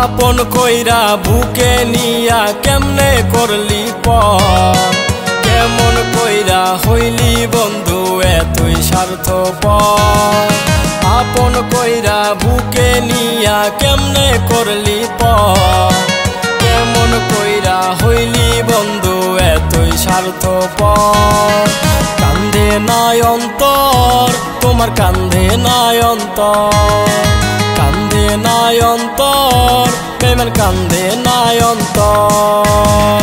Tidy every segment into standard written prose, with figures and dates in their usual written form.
আপন কইরা বুকে নিয়া কেমনে করলি পর, কেমন কইরা হইলি বন্ধু এতই স্বার্থপর। আপন কইরা বুকে নিয়া কেমনে করলি পর, কেমন কইরা হইলি বন্ধু এতই স্বার্থপর। কান্দে নাই অন্তর তোমার, কান্দে নাই অন্তর, কান্দে নাই অন্তর প্রেমের, কান্দে নাই অন্তর।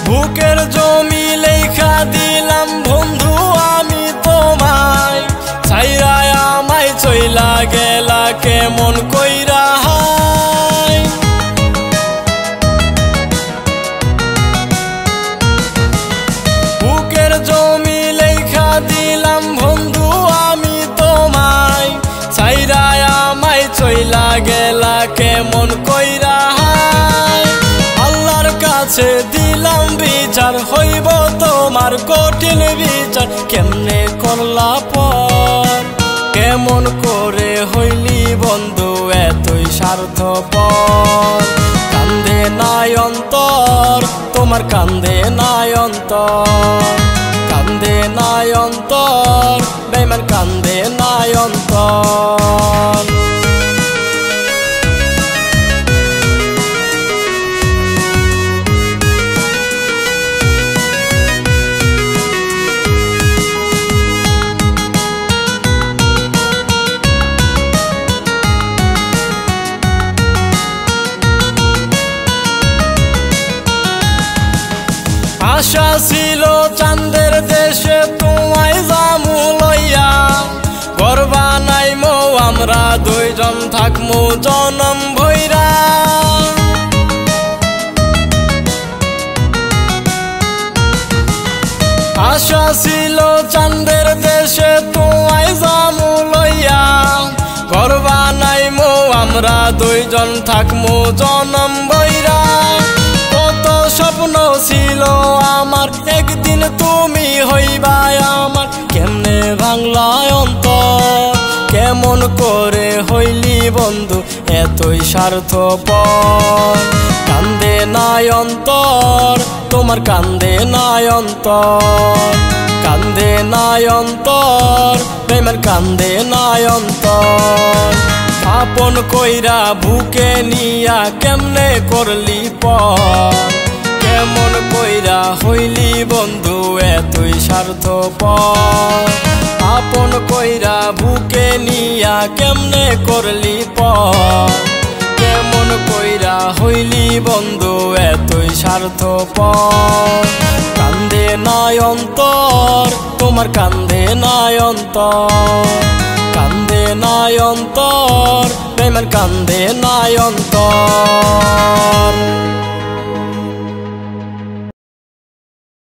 বুকের জমি লেখা দিলাম বন্ধু আমি তোমায়, ছাইরা আমায় চইলা গেলা কেমন কইরা হায়। বুকের জমি লেখা দিলাম বন্ধু আমি তোমায়, ছাইরা আমায় চইলা গেলা কেমন কইরা হায়। আল্লাহর কাছে দিলাম বিচার, হইব তোমার কঠিন বিচার, কেমনে করলা পর, কেমন করে হইলি বন্ধু এতই স্বার্থপর। কান্দে নাই অন্তর তোমার, কান্দে নাই অন্তর, কান্দে নাই অন্তর বেঈমান, কান্দে নাই অন্তর। আশা ছিল চাঁদের দেশে তোমায় যামু লইয়া, ঘর বানাইমু আমরা দুইজন থাকমু জনম ভইরা। আশা ছিল চাঁদের দেশে তোমায় যামু লইয়া, ঘর বানাইমু আমরা দুইজন থাকমু জনম ভইরা। কত স্বপ্ন ছিল আমার একদিন তুমি হইবা আমার, কেমনে ভাঙলা অন্তর, কেমন করে হইলি বন্ধু এতই স্বার্থপর। কান্দে নাই অন্তর তোমার, কান্দে নাই অন্তর, কান্দে নাই অন্তর প্রেমের, কান্দে নাই অন্তর। আপন কইরা বুকে নিয়া কেমনে করলি পর, কেমন কইরা হইলি বন্ধু এতই স্বার্থপর। আপন কইরা বুকে নিয়া কেমনে করলি পর, কেমন কইরা হইলি বন্ধু এতই স্বার্থপর। কান্দে নাই অন্তর তোমার, কান্দে নাই অন্তর, কান্দে নাই অন্তর বেঈমান, কান্দে নাই অন্তর।